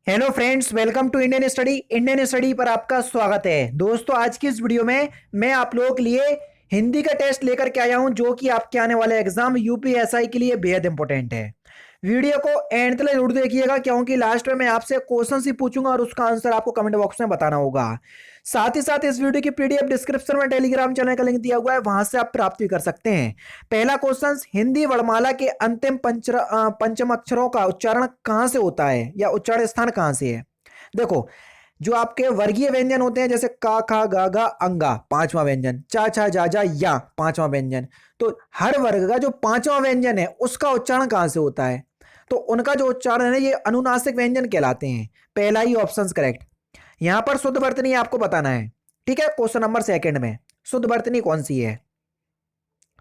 Hello friends, welcome to Indian study. Indian study पर आपका स्वागत है। दोस्तों, आज की इस वीडियो में मैं आप लोगों के लिए हिंदी का टेस्ट लेकर के आया हूं, जो कि आपके आने वाले एग्जाम यूपीएसआई के लिए बेहद इंपॉर्टेंट है। वीडियो को एंड तक जरूर देखिएगा, क्योंकि लास्ट में मैं आपसे क्वेश्चन ही पूछूंगा और उसका आंसर आपको कमेंट बॉक्स में बताना होगा। साथ ही साथ इस वीडियो की पीडीएफ डिस्क्रिप्शन में टेलीग्राम चैनल का लिंक दिया हुआ है, वहां से आप प्राप्त भी कर सकते हैं। पहला क्वेश्चन, हिंदी वर्णमाला के अंतिम पंचम अक्षरों का उच्चारण कहां से होता है या उच्चारण स्थान कहां से है। देखो, जो आपके वर्गीय व्यंजन होते हैं, जैसे का खा गा गा अंगा पांचवा व्यंजन, चा छा जा जा या पांचवा व्यंजन, तो हर वर्ग का जो पांचवा व्यंजन है उसका उच्चारण कहां से होता है, तो उनका जो उच्चारण है ये अनुनासिक व्यंजन कहलाते हैं। पहला ही ऑप्शन करेक्ट। यहां पर शुद्ध वर्तनी आपको बताना है। ठीक है, क्वेश्चन नंबर सेकंड में शुद्ध वर्तनी कौन सी है,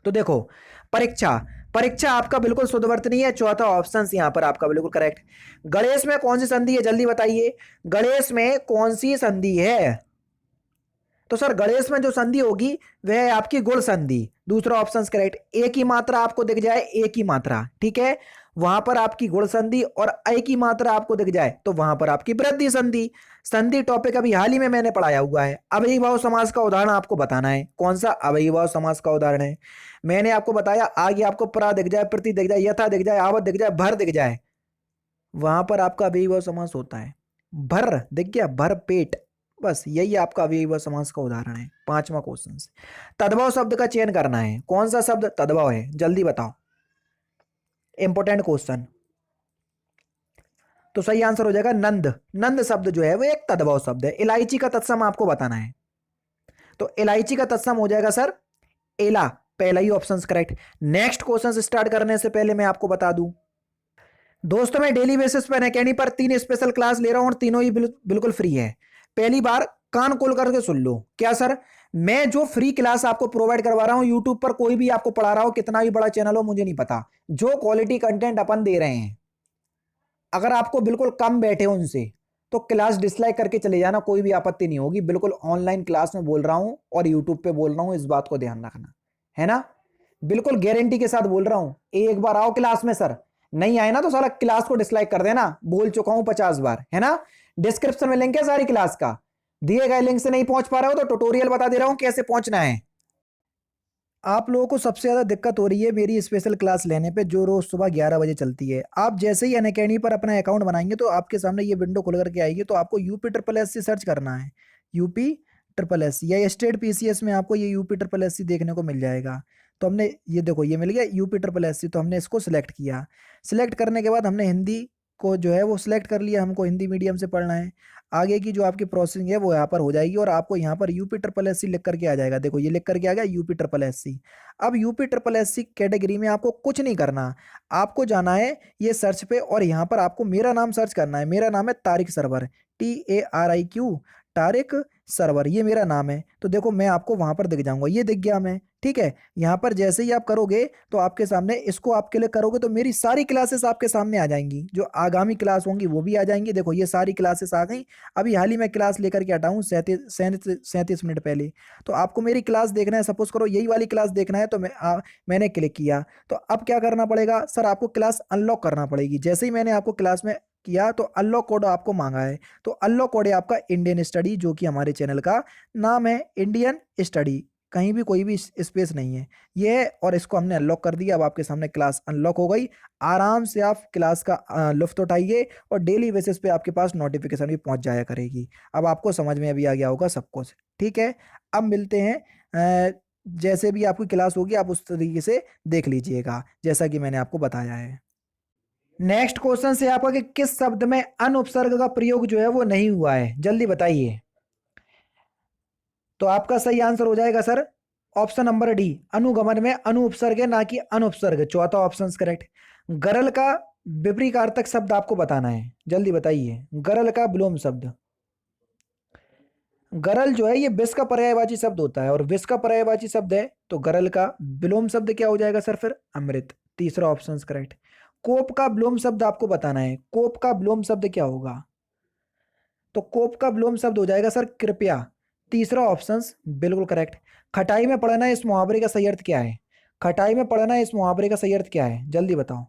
तो देखो, परीक्षा। परीक्षा आपका बिल्कुल शुद्ध वर्तनी है, चौथा ऑप्शन यहां पर आपका बिल्कुल करेक्ट। गणेश में कौन सी संधि है, जल्दी बताइए। गणेश में कौन सी संधि है, तो सर गणेश में जो संधि होगी वह है आपकी गुण संधि, दूसरा ऑप्शन करेक्ट। एक ही मात्रा आपको दिख जाए, एक ही मात्रा, ठीक है, वहां पर आपकी गुण संधि, और एक ही मात्रा आपको दिख जाए तो वहां पर आपकी वृद्धि संधि। संधि टॉपिक अभी हाल ही में मैंने पढ़ाया हुआ है। अव्ययीभाव समास का उदाहरण आपको बताना है। कौन सा अव्ययीभाव समास का उदाहरण है, मैंने आपको बताया। आगे आपको प्रा दिख जाए, प्रति दिख जाए, यथा दिख जाए, आवत दिख जाए, भर दिख जाए, वहां पर आपका अव्ययीभाव समास होता है। भर दिख गया, भर पेट, बस यही आपका अव्ययीभाव समास का उदाहरण है। पांचवा क्वेश्चन, तद्भव शब्द का चयन करना है। कौन सा शब्द तद्भव है, जल्दी बताओ, इंपॉर्टेंट क्वेश्चन। तो सही आंसर हो जाएगा नंद। नंद शब्द जो है वो एक तद्भव शब्द है। इलायची का तत्सम आपको बताना है, तो इलायची का तत्सम हो जाएगा सर एला। पहला ही option correct. Next question start करने से पहले मैं आपको बता दूं, दोस्तों मैं डेली बेसिस पर अनअकैडमी पर 3 स्पेशल क्लास ले रहा हूं और तीनों ही बिल्कुल फ्री है। पहली बार कान खोल करके सुन लो। क्या सर, मैं जो फ्री क्लास आपको प्रोवाइड करवा रहा हूं यूट्यूब पर, कोई भी आपको पढ़ा रहा हो, कितना भी बड़ा चैनल हो मुझे नहीं पता, जो क्वालिटी कंटेंट अपन दे रहे हैं, अगर आपको बिल्कुल कम बैठे हो उनसे, तो क्लास डिसलाइक करके चले जाना, कोई भी आपत्ति नहीं होगी। बिल्कुल ऑनलाइन क्लास में बोल रहा हूं और यूट्यूब पे बोल रहा हूं, इस बात को ध्यान रखना है ना। बिल्कुल गारंटी के साथ बोल रहा हूं। एक बार आओ क्लास में सर, नहीं आए ना तो सारा क्लास को डिसलाइक कर देना, बोल चुका हूं 50 बार, है ना। डिस्क्रिप्शन में लिंक है सारी क्लास का, दिए गए लिंक से नहीं पहुंच पा रहे हो तो ट्यूटोरियल बता दे रहा हूं कैसे पहुंचना है। आप लोगों को सबसे ज़्यादा दिक्कत हो रही है मेरी स्पेशल क्लास लेने पे, जो रोज़ सुबह 11 बजे चलती है। आप जैसे ही अनअकैडमी पर अपना अकाउंट बनाएंगे तो आपके सामने ये विंडो खुल करके आएगी, तो आपको UP triple S C search करना है। यूपी ट्रिपल एस सी या स्टेट पीसीएस में आपको ये यूपी ट्रिपल एस सी देखने को मिल जाएगा। तो हमने ये देखो, ये मिल गया यूपी ट्रिपल एस सी, तो हमने इसको सिलेक्ट किया। सिलेक्ट करने के बाद हमने हिंदी को जो है वो सिलेक्ट कर लिया, हमको हिंदी मीडियम से पढ़ना है। आगे की जो आपकी प्रोसेसिंग है वो यहाँ पर हो जाएगी, और आपको यहाँ पर यूपी ट्रिपल एस सी लिख करके आ जाएगा। देखो ये लिख करके आ गया यूपी ट्रिपल एस सी। अब UP triple S C category में आपको कुछ नहीं करना, आपको जाना है ये सर्च पे, और यहाँ पर आपको मेरा नाम सर्च करना है। मेरा नाम है तारिक सरवर, TARIQ, तारिक सरवर, ये मेरा नाम है। तो देखो मैं आपको वहां पर दिख जाऊंगा, ये दिख गया मैं, ठीक है। यहाँ पर जैसे ही आप करोगे तो आपके सामने इसको आप क्लिक करोगे तो मेरी सारी क्लासेस आपके सामने आ जाएंगी, जो आगामी क्लास होंगी वो भी आ जाएंगी। देखो ये सारी क्लासेस आ गई। अभी हाल ही में क्लास लेकर के हटा हूँ 37 मिनट पहले। तो आपको मेरी क्लास देखना है, सपोज करो यही वाली क्लास देखना है, तो मैंने क्लिक किया। तो अब क्या करना पड़ेगा सर, आपको क्लास अनलॉक करना पड़ेगी। जैसे ही मैंने आपको क्लास में किया तो अनलॉक कोड आपको मांगा है, तो अनलॉक कोड है आपका इंडियन स्टडी, जो कि हमारे चैनल का नाम है इंडियन स्टडी, कहीं भी कोई भी स्पेस नहीं है ये है। और इसको हमने अनलॉक कर दिया। अब आपके सामने क्लास अनलॉक हो गई। आराम से आप क्लास का लुफ्त उठाइए, और डेली बेसिस पे आपके पास नोटिफिकेशन भी पहुंच जाया करेगी। अब आपको समझ में अभी आ गया होगा सब कुछ, ठीक है। अब मिलते हैं, जैसे भी आपकी क्लास होगी आप उस तरीके से देख लीजिएगा, जैसा कि मैंने आपको बताया है। नेक्स्ट क्वेश्चन से आपका कि किस शब्द में अनुपसर्ग का प्रयोग जो है वो नहीं हुआ है, जल्दी बताइए। तो आपका सही आंसर हो जाएगा सर ऑप्शन नंबर डी, अनुगमन में अनुपसर्ग है ना कि अनुपसर्ग, चौथा ऑप्शन करेक्ट। गरल का विपरीतार्थक शब्द आपको बताना है, जल्दी बताइए। गरल का विलोम शब्द, गरल जो है ये विष का पर्यायवाची शब्द होता है, और विष का पर्यायवाची शब्द है, तो गरल का विलोम शब्द क्या हो जाएगा सर फिर, अमृत, तीसरा ऑप्शन करेक्ट। कोप का विलोम शब्द आपको बताना है। कोप का विलोम शब्द क्या होगा, तो कोप का विलोम शब्द हो जाएगा सर कृपया, तीसरा ऑप्शन बिल्कुल करेक्ट। खटाई में पढ़ना इस मुहावरे का सही अर्थ क्या है, खटाई में पढ़ना इस मुहावरे का सही अर्थ क्या है, जल्दी बताओ।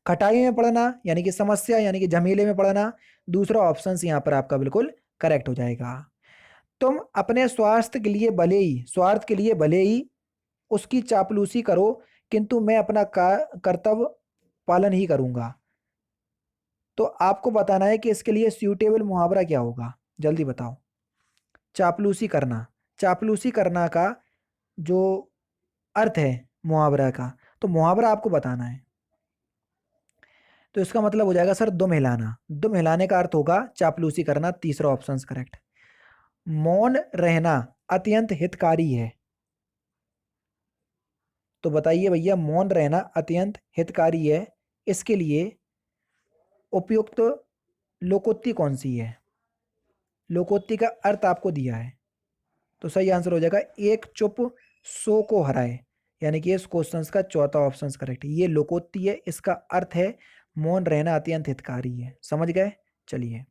खटाई में पड़ना यानी कि समस्या यानी कि झमेले में पड़ना, दूसरा ऑप्शन यहाँ पर आपका बिल्कुल करेक्ट हो जाएगा। तुम अपने स्वार्थ के लिए भले ही उसकी चापलूसी करो, किंतु मैं अपना कर्तव्य पालन ही करूंगा। तो आपको बताना है कि इसके लिए सूटेबल मुहावरा क्या होगा, जल्दी बताओ। चापलूसी करना, चापलूसी करना का जो अर्थ है मुहावरा का, तो मुहावरा आपको बताना है। तो इसका मतलब हो जाएगा सर दुम हिलाना। दुम हिलाने का अर्थ होगा चापलूसी करना, तीसरा ऑप्शन करेक्ट। मौन रहना अत्यंत हितकारी है। तो बताइए भैया, मौन रहना अत्यंत हितकारी है, इसके लिए उपयुक्त लोकोक्ति कौन सी है? लोकोक्ति का अर्थ आपको दिया है, तो सही आंसर हो जाएगा एक चुप सो को हराए, यानी कि इस क्वेश्चन का चौथा ऑप्शन करेक्ट है। ये लोकोक्ति है, इसका अर्थ है मौन रहना अत्यंत हितकारी है। समझ गए? चलिए।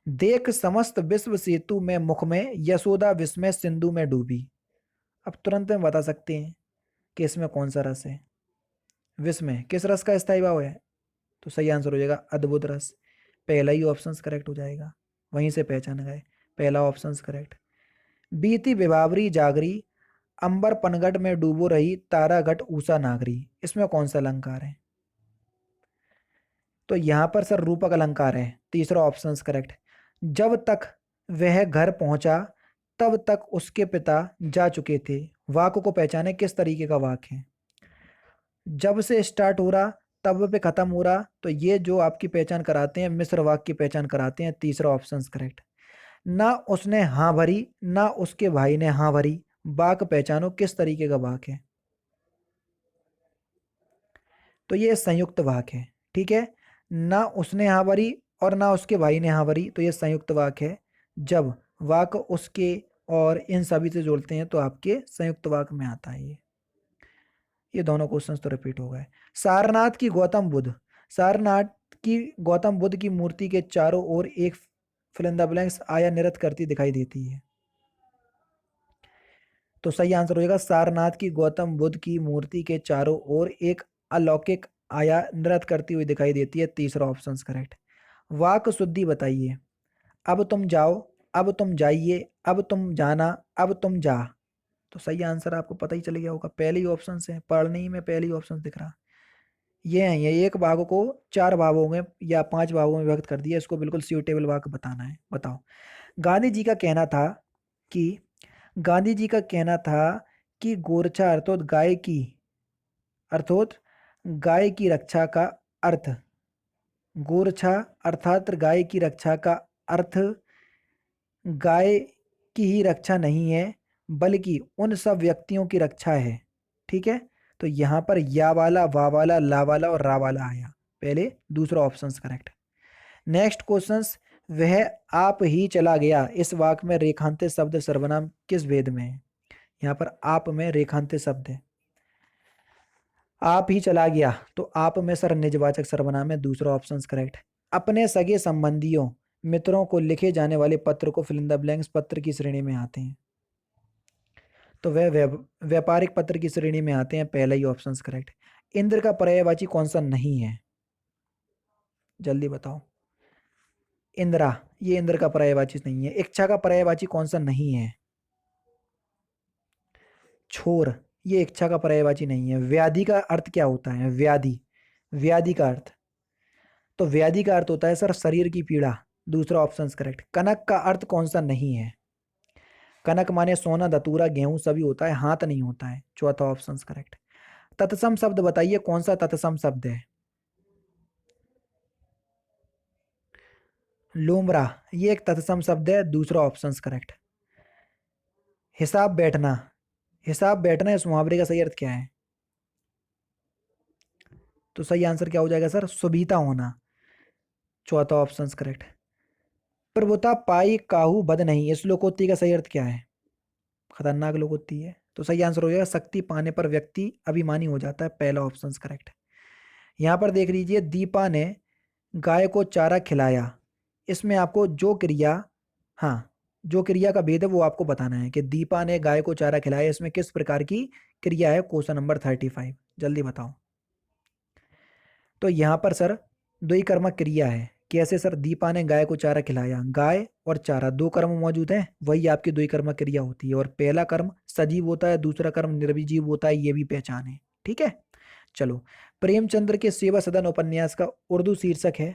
देख समस्त विश्व सेतु में मुख में, यशोदा विस्मय सिंधु में डूबी। अब तुरंत में बता सकते हैं कि इसमें कौन सा रस है? विस्मय किस रस का स्थायी भाव है? तो सही आंसर हो जाएगा अद्भुत रस। पहला ही ऑप्शन करेक्ट हो जाएगा, वहीं से पहचान गए, पहला ऑप्शन करेक्ट। बीती विभावरी जागरी, अंबर पनगढ़ में डूबो रही, तारागढ़ ऊषा नागरी। इसमें कौन सा अलंकार है? तो यहां पर सर रूपक अलंकार है, तीसरा ऑप्शन करेक्ट। जब तक वह घर पहुंचा तब तक उसके पिता जा चुके थे। वाक्य को पहचाने, किस तरीके का वाक्य है? जब से स्टार्ट हो रहा तब पे खत्म हो रहा, तो ये जो आपकी पहचान कराते हैं मिश्र वाक्य की पहचान कराते हैं, तीसरा ऑप्शन करेक्ट। ना उसने हाँ भरी ना उसके भाई ने हाँ भरी, वाक्य पहचानो किस तरीके का वाक्य है? तो ये संयुक्त वाक्य है, ठीक है। ना उसने हाँ भरी और ना उसके भाई ने हाँ भरी, तो ये संयुक्त वाक्य है। जब वाक्य उसके और इन सभी से जोड़ते हैं तो आपके संयुक्त वाक्य में आता है ये दोनों क्वेश्चंस तो रिपीट हो गए। सारनाथ की गौतम बुद्ध, सारनाथ की गौतम बुद्ध की मूर्ति के चारों ओर एक फिल इन द ब्लैंक्स आया नृत्य करती दिखाई देती है। तो सही आंसर हो जाएगा सारनाथ की गौतम बुद्ध की मूर्ति के चारों ओर एक अलौकिक आया नृत्य करती हुई दिखाई देती है, तीसरा ऑप्शन करेक्ट। वाक शुद्धि बताइए। अब तुम जाओ, अब तुम जाइए, अब तुम जाना, अब तुम जा। तो सही आंसर आपको पता ही चल गया होगा, पहले ही ऑप्शन है, पढ़ने ही में पहले ही ऑप्शन दिख रहा। ये है, ये एक भागों को चार भागों में या पांच भागों में व्यक्त कर दिया, इसको बिल्कुल सूटेबल वाक्य बताना है। बताओ। गांधी जी का कहना था कि गांधी जी का कहना था कि गोरछा अर्थात गाय की रक्षा का अर्थ, गोरछा अर्थात गाय की रक्षा का अर्थ गाय की ही रक्षा नहीं है, बल्कि उन सब व्यक्तियों की रक्षा है। ठीक है, तो यहां पर या वाला, वा वाला, ला वाला और रा वाला आया, पहले दूसरा ऑप्शन करेक्ट। नेक्स्ट क्वेश्चन, वह आप ही चला गया, इस वाक्य में रेखांतित शब्द सर्वनाम किस भेद में है? यहाँ पर आप में रेखांतित शब्द है, आप ही चला गया, तो आप में सर निजवाचक सर्वनाम है, दूसरा ऑप्शन करेक्ट। अपने सगे संबंधियों मित्रों को लिखे जाने वाले पत्र को फिल इन द ब्लैंक्स पत्र की श्रेणी में आते हैं, तो वह व्यापारिक पत्र की श्रेणी में आते हैं, पहला ही ऑप्शन करेक्ट। इंद्र का पर्यायवाची कौन सा नहीं है? जल्दी बताओ। इंद्रा, ये इंद्र का पर्यायवाची नहीं है। इच्छा का पर्यायवाची कौन सा नहीं है? छोर, ये इच्छा का पर्यायवाची नहीं है। व्याधि का अर्थ क्या होता है? व्याधि, व्याधि का अर्थ, तो व्याधि का अर्थ होता है सर शरीर की पीड़ा, दूसरा ऑप्शन करेक्ट। कनक का अर्थ कौन सा नहीं है? कनक माने सोना, धतूरा, गेहूं सभी होता है, हाथ नहीं होता है, चौथा ऑप्शन करेक्ट। तत्सम शब्द बताइए, कौन सा तत्सम शब्द है? लूमरा, ये एक तत्सम शब्द है, दूसरा ऑप्शन करेक्ट। हिसाब बैठना, हिसाब बैठना इस मुहावरे का सही अर्थ क्या है? तो सही आंसर क्या हो जाएगा सर? सुबीता होना, चौथा ऑप्शन करेक्ट। प्रभुता पाई काहू बद नहीं, इस लोकोक्ति का सही अर्थ क्या है? खतरनाक लोकोक्ति है, तो सही आंसर हो जाएगा शक्ति पाने पर व्यक्ति अभिमानी हो जाता है, पहला ऑप्शन करेक्ट। यहां पर देख लीजिए, दीपा ने गाय को चारा खिलाया, इसमें आपको जो क्रिया, हाँ, जो क्रिया का भेद है वो आपको बताना है कि दीपा ने गाय को चारा खिलाया, इसमें किस प्रकार की क्रिया है? क्वेश्चन नंबर 35, जल्दी बताओ। तो यहाँ पर सर द्विकर्मक क्रिया है। कैसे सर? दीपा ने गाय को चारा खिलाया, गाय और चारा दो कर्म मौजूद हैं, वही आपकी द्विकर्मक क्रिया होती है। और पहला कर्म सजीव होता है, दूसरा कर्म निर्जीव होता है, ये भी पहचान है। ठीक है, चलो। प्रेमचंद्र के सेवा सदन उपन्यास का उर्दू शीर्षक है,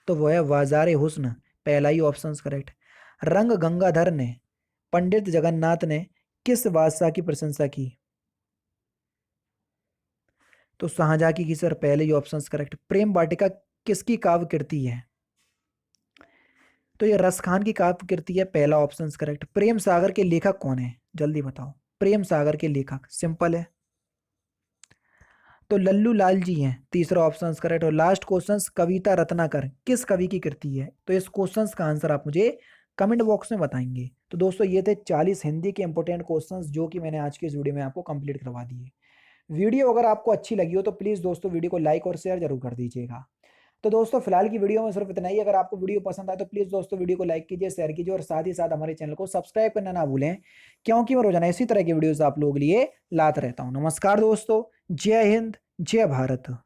तो वो है बाजार हुस्न, पहला ही ऑप्शन करेक्ट। रंग गंगाधर ने, पंडित जगन्नाथ ने किस बादशाह की प्रशंसा की? तो शाहजहां की सर, पहले ही ऑप्शन करेक्ट। प्रेम वाटिका किसकी काव्य कृति है? तो ये रस खान की काव्य कृति है, पहला ऑप्शन करेक्ट। प्रेम सागर के लेखक कौन है? जल्दी बताओ, प्रेम सागर के लेखक, सिंपल है। तो लल्लू लाल जी हैं, तीसरा ऑप्शन करेक्ट। और लास्ट क्वेश्चन, कविता रत्नाकर किस कवि की कृति है? तो इस क्वेश्चन का आंसर आप मुझे कमेंट बॉक्स में बताएंगे। तो दोस्तों ये थे 40 हिंदी के इंपॉर्टेंट क्वेश्चंस जो कि मैंने आज के इस वीडियो में आपको कंप्लीट करवा दिए। वीडियो अगर आपको अच्छी लगी हो तो प्लीज़ दोस्तों वीडियो को लाइक और शेयर जरूर कर दीजिएगा। तो दोस्तों फिलहाल की वीडियो में सिर्फ इतना ही। अगर आपको वीडियो पसंद आए तो प्लीज़ दोस्तों वीडियो को लाइक कीजिए, शेयर कीजिए और साथ ही साथ हमारे चैनल को सब्सक्राइब करना ना भूलें, क्योंकि मैं रोजाना इसी तरह की वीडियोस आप लोगों के लिए लाता रहता हूँ। नमस्कार दोस्तों, जय हिंद, जय भारत।